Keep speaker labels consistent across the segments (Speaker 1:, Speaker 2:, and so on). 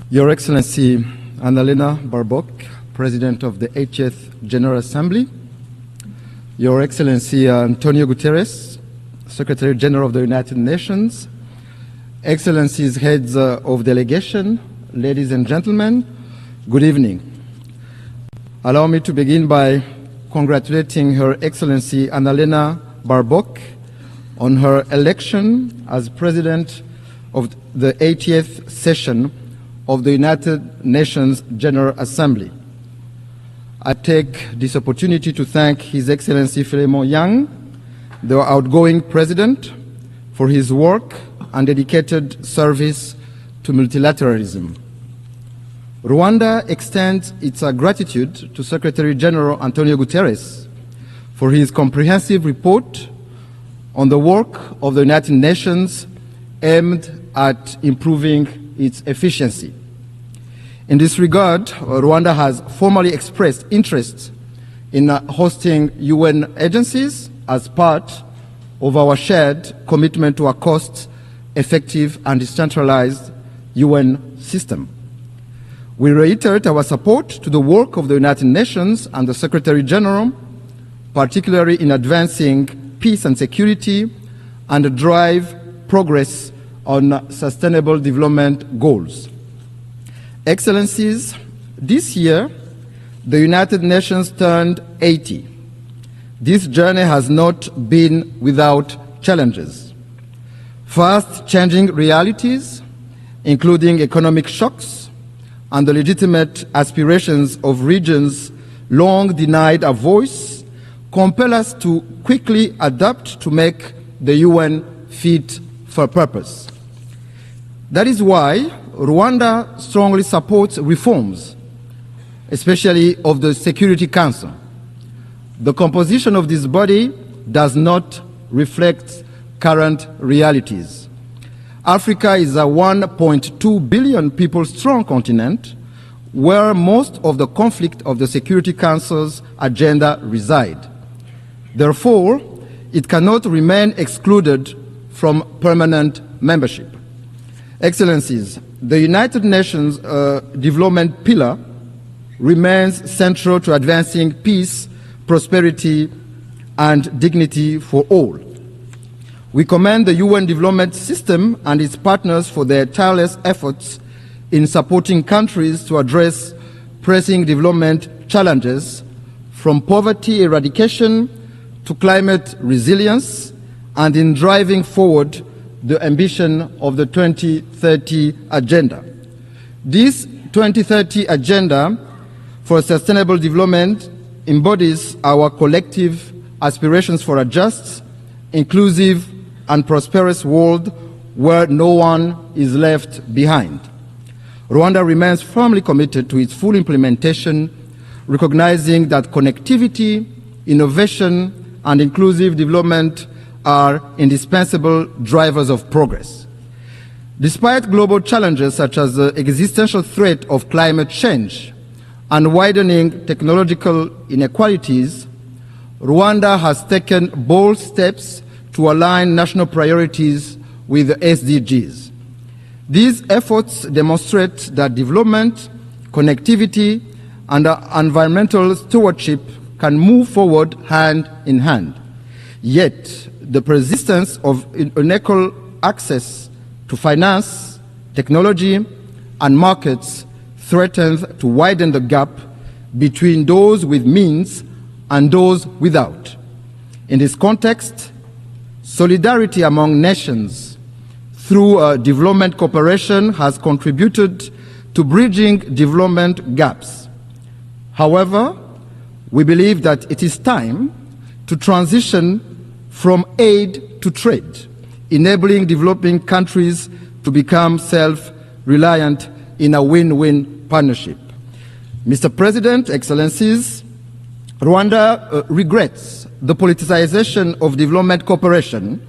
Speaker 1: Your Excellency Annalena Baerbock, President of the 80th General Assembly, Your Excellency Antonio Guterres, Secretary General of the United Nations, Excellencies, Heads of Delegation, ladies and gentlemen, good evening. Allow me to begin by congratulating Her Excellency Annalena Baerbock on her election as President of the 80th session of the United Nations General Assembly. I take this opportunity to thank His Excellency Philemon Yang, the outgoing President, for his work and dedicated service to multilateralism. Rwanda extends its gratitude to Secretary General Antonio Guterres for his comprehensive report on the work of the United Nations aimed at improving its efficiency. In this regard, Rwanda has formally expressed interest in hosting UN agencies as part of our shared commitment to a cost-effective and decentralized UN system. We reiterate our support to the work of the United Nations and the Secretary General, particularly in advancing peace and security and drive progress on sustainable development goals. Excellencies, this year, the United Nations turned 80. This journey has not been without challenges. Fast-changing realities, including economic shocks and the legitimate aspirations of regions long denied a voice, compel us to quickly adapt to make the UN fit for purpose. That is why Rwanda strongly supports reforms, especially of the Security Council. The composition of this body does not reflect current realities. Africa is a 1.2 billion people strong continent where most of the conflict of the Security Council's agenda reside. Therefore, it cannot remain excluded from permanent membership. Excellencies, the United Nations development pillar remains central to advancing peace, prosperity, and dignity for all. We commend the UN development system and its partners for their tireless efforts in supporting countries to address pressing development challenges, from poverty eradication to climate resilience, and in driving forward the ambition of the 2030 Agenda. This 2030 Agenda for Sustainable Development embodies our collective aspirations for a just, inclusive, and prosperous world where no one is left behind. Rwanda remains firmly committed to its full implementation, recognizing that connectivity, innovation, and inclusive development are indispensable drivers of progress. Despite global challenges such as the existential threat of climate change and widening technological inequalities, Rwanda has taken bold steps to align national priorities with the SDGs. These efforts demonstrate that development, connectivity, and environmental stewardship can move forward hand in hand. Yet, the persistence of unequal access to finance, technology, and markets threatens to widen the gap between those with means and those without. In this context, solidarity among nations through development cooperation has contributed to bridging development gaps. However, we believe that it is time to transition from aid to trade, enabling developing countries to become self-reliant in a win-win partnership. Mr. President, Excellencies, Rwanda regrets the politicization of development cooperation,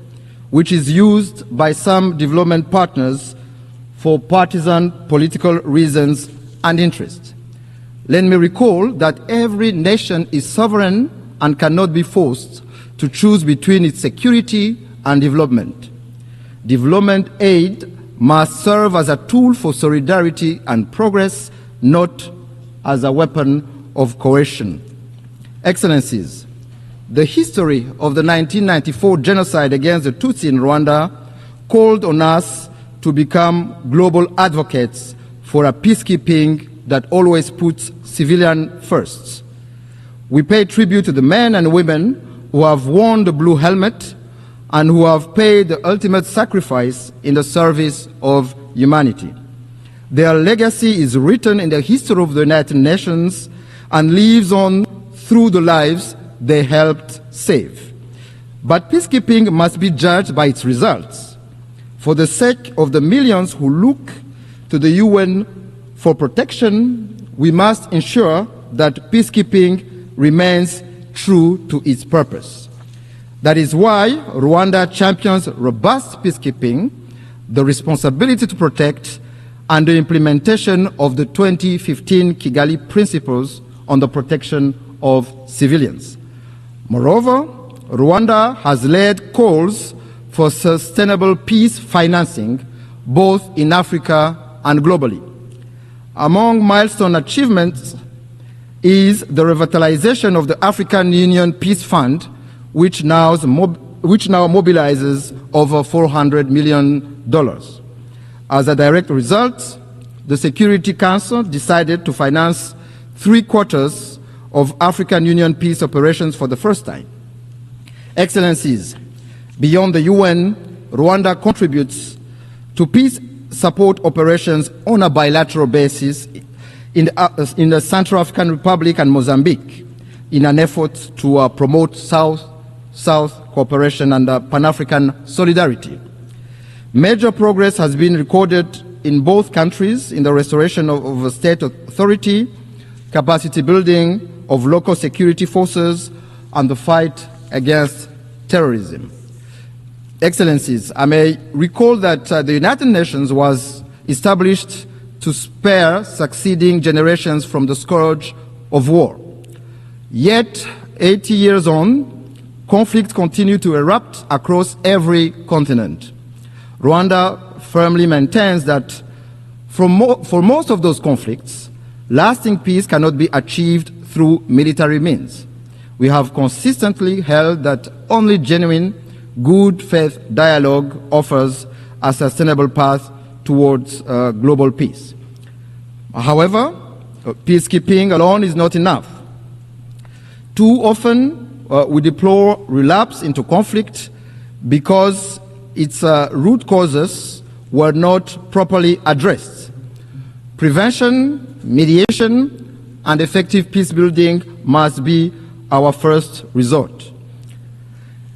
Speaker 1: which is used by some development partners for partisan political reasons and interests. Let me recall that every nation is sovereign and cannot be forced to choose between its security and development. Development aid must serve as a tool for solidarity and progress, not as a weapon of coercion. Excellencies, the history of the 1994 genocide against the Tutsi in Rwanda called on us to become global advocates for a peacekeeping that always puts civilians first. We pay tribute to the men and women who have worn the blue helmet and who have paid the ultimate sacrifice in the service of humanity. Their legacy is written in the history of the United Nations and lives on through the lives they helped save. But peacekeeping must be judged by its results. For the sake of the millions who look to the UN for protection, we must ensure that peacekeeping remains true to its purpose. That is why Rwanda champions robust peacekeeping, the responsibility to protect, and the implementation of the 2015 Kigali Principles on the protection of civilians. Moreover, Rwanda has led calls for sustainable peace financing, both in Africa and globally. Among milestone achievements is the revitalization of the African Union Peace Fund, which now mobilizes over $400 million. As a direct result, the Security Council decided to finance 3/4 of African Union peace operations for the first time. Excellencies, beyond the UN, Rwanda contributes to peace support operations on a bilateral basis in the Central African Republic and Mozambique in an effort to promote South-South cooperation and Pan-African solidarity. Major progress has been recorded in both countries in the restoration of state authority, capacity building of local security forces, and the fight against terrorism. Excellencies, I may recall that the United Nations was established to spare succeeding generations from the scourge of war. Yet, 80 years on, conflicts continue to erupt across every continent. Rwanda firmly maintains that for most of those conflicts, lasting peace cannot be achieved through military means. We have consistently held that only genuine, good faith dialogue offers a sustainable path towards global peace. However, peacekeeping alone is not enough. Too often, we deplore relapse into conflict because its root causes were not properly addressed. Prevention, mediation, and effective peace building must be our first resort.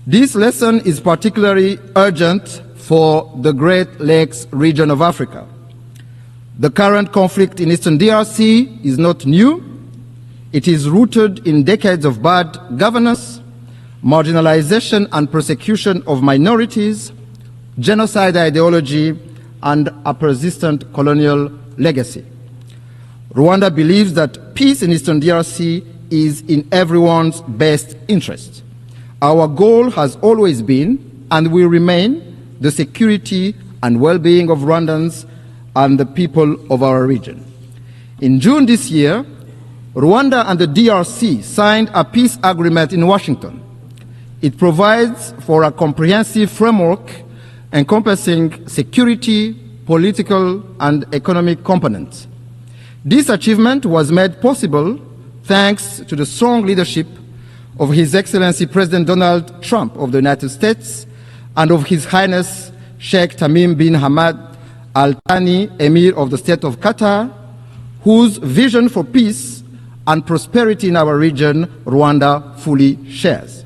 Speaker 1: This lesson is particularly urgent for the Great Lakes region of Africa. The current conflict in Eastern DRC is not new. It is rooted in decades of bad governance, marginalization and persecution of minorities, genocide ideology, and a persistent colonial legacy. Rwanda believes that peace in Eastern DRC is in everyone's best interest. Our goal has always been, and will remain, the security and well-being of Rwandans and the people of our region. In June this year, Rwanda and the DRC signed a peace agreement in Washington. It provides for a comprehensive framework encompassing security, political, and economic components. This achievement was made possible thanks to the strong leadership of His Excellency President Donald Trump of the United States and of His Highness Sheikh Tamim bin Hamad Al Thani, Emir of the State of Qatar, whose vision for peace and prosperity in our region, Rwanda, fully shares.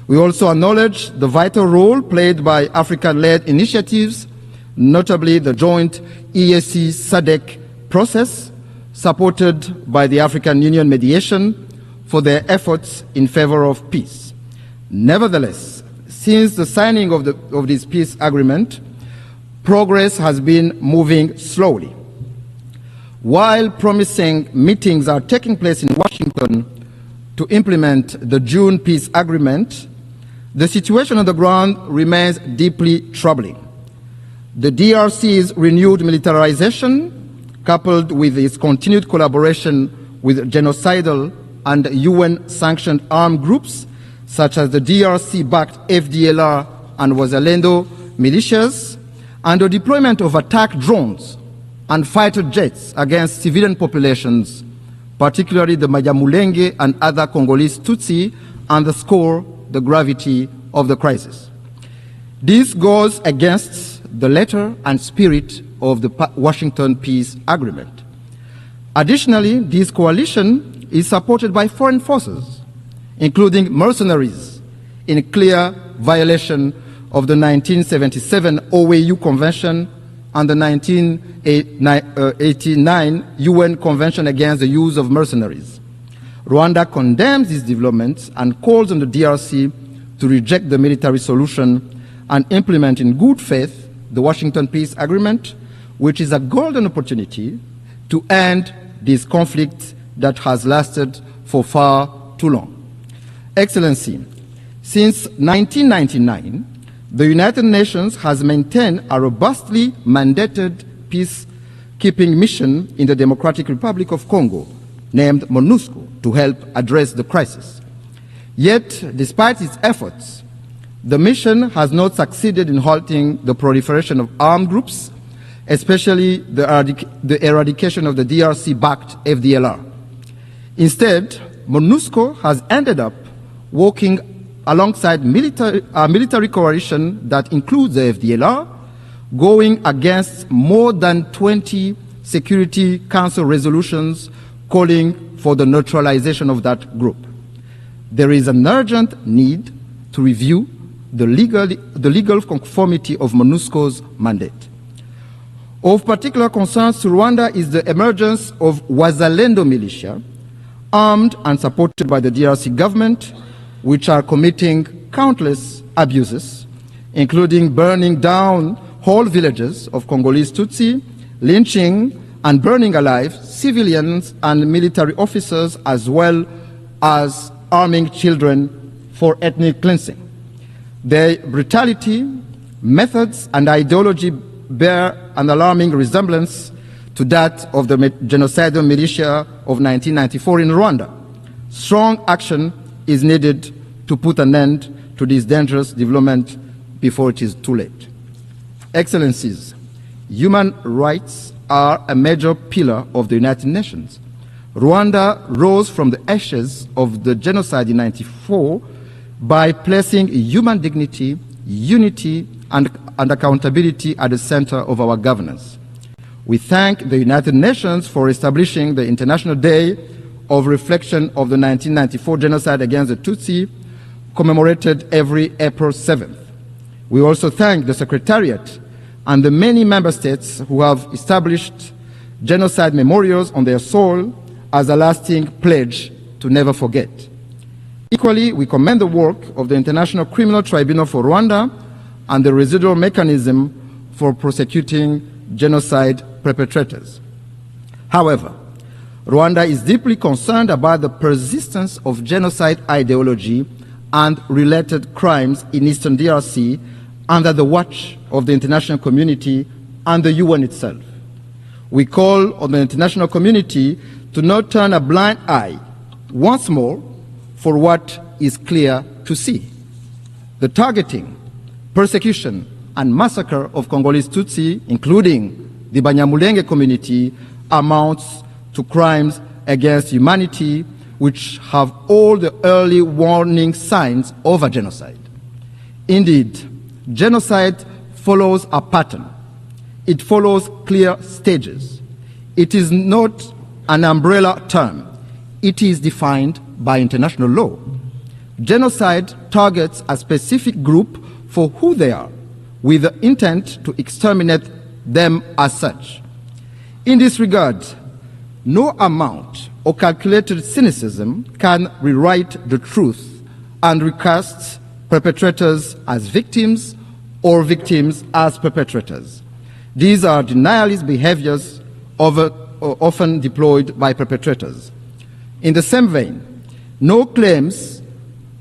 Speaker 1: We also acknowledge the vital role played by African-led initiatives, notably the joint EAC SADC process, supported by the African Union mediation, for their efforts in favor of peace. Nevertheless, since the signing of this peace agreement, progress has been moving slowly. While promising meetings are taking place in Washington to implement the June peace agreement, the situation on the ground remains deeply troubling. The DRC's renewed militarization, coupled with its continued collaboration with genocidal and UN-sanctioned armed groups, such as the DRC-backed FDLR and Wazalendo militias, and the deployment of attack drones and fighter jets against civilian populations, particularly the Banyamulenge and other Congolese Tutsi, underscore the gravity of the crisis. This goes against the letter and spirit of the Washington Peace Agreement. Additionally, this coalition is supported by foreign forces, including mercenaries, in clear violation of the 1977 OAU Convention and the 1989 UN Convention against the use of mercenaries. Rwanda condemns these developments and calls on the DRC to reject the military solution and implement in good faith the Washington Peace Agreement, which is a golden opportunity to end this conflict that has lasted for far too long. Excellency, since 1999, the United Nations has maintained a robustly mandated peacekeeping mission in the Democratic Republic of Congo, named MONUSCO, to help address the crisis. Yet, despite its efforts, the mission has not succeeded in halting the proliferation of armed groups, especially the eradication of the DRC-backed FDLR. Instead, MONUSCO has ended up working alongside a military coalition that includes the FDLR, going against more than 20 Security Council resolutions calling for the neutralization of that group. There is an urgent need to review the legal conformity of MONUSCO's mandate. Of particular concern to Rwanda is the emergence of Wazalendo militia, armed and supported by the DRC government, which are committing countless abuses, including burning down whole villages of Congolese Tutsi, lynching and burning alive civilians and military officers, as well as arming children for ethnic cleansing. Their brutality, methods, and ideology bear an alarming resemblance to that of the genocidal militia of 1994 in Rwanda. Strong action is needed to put an end to this dangerous development before it is too late. Excellencies, human rights are a major pillar of the United Nations. Rwanda rose from the ashes of the genocide in 1994 by placing human dignity, unity, and accountability at the center of our governance. We thank the United Nations for establishing the International Day of Reflection of the 1994 genocide against the Tutsi, commemorated every April 7th. We also thank the Secretariat and the many member states who have established genocide memorials on their soil as a lasting pledge to never forget. Equally, we commend the work of the International Criminal Tribunal for Rwanda and the residual mechanism for prosecuting genocide perpetrators. However, Rwanda is deeply concerned about the persistence of genocide ideology and related crimes in Eastern DRC under the watch of the international community and the UN itself. We call on the international community to not turn a blind eye once more for what is clear to see. The targeting, persecution, and massacre of Congolese Tutsi, including the Banyamulenge community, amounts to crimes against humanity which have all the early warning signs of a genocide. Indeed, genocide follows a pattern. It follows clear stages. It is not an umbrella term. It is defined by international law. Genocide targets a specific group for who they are, with the intent to exterminate them as such. In this regard, no amount of calculated cynicism can rewrite the truth and recast perpetrators as victims or victims as perpetrators. These are denialist behaviors often deployed by perpetrators. In the same vein, no claims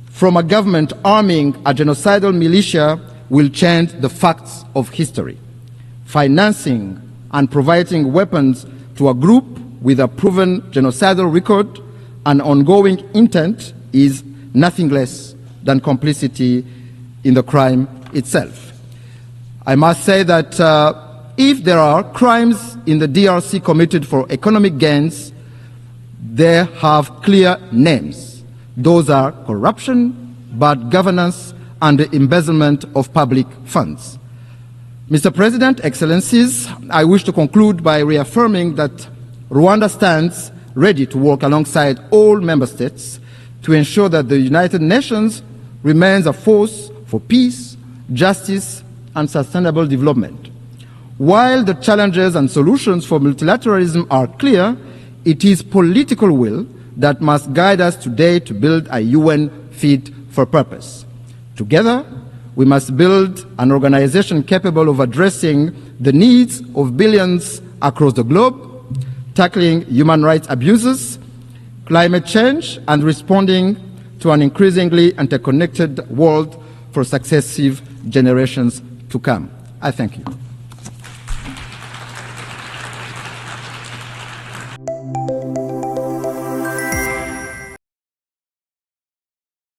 Speaker 1: from a government arming a genocidal militia will change the facts of history. financing, and providing weapons to a group with a proven genocidal record and ongoing intent is nothing less than complicity in the crime itself. I must say that if there are crimes in the DRC committed for economic gains, they have clear names. Those are corruption, bad governance, and the embezzlement of public funds. Mr. President, Excellencies, I wish to conclude by reaffirming that Rwanda stands ready to work alongside all member states to ensure that the United Nations remains a force for peace, justice, and sustainable development. While the challenges and solutions for multilateralism are clear, it is political will that must guide us today to build a UN fit for purpose. Together, we must build an organization capable of addressing the needs of billions across the globe, tackling human rights abuses, climate change, and responding to an increasingly interconnected world for successive generations to come. I thank you.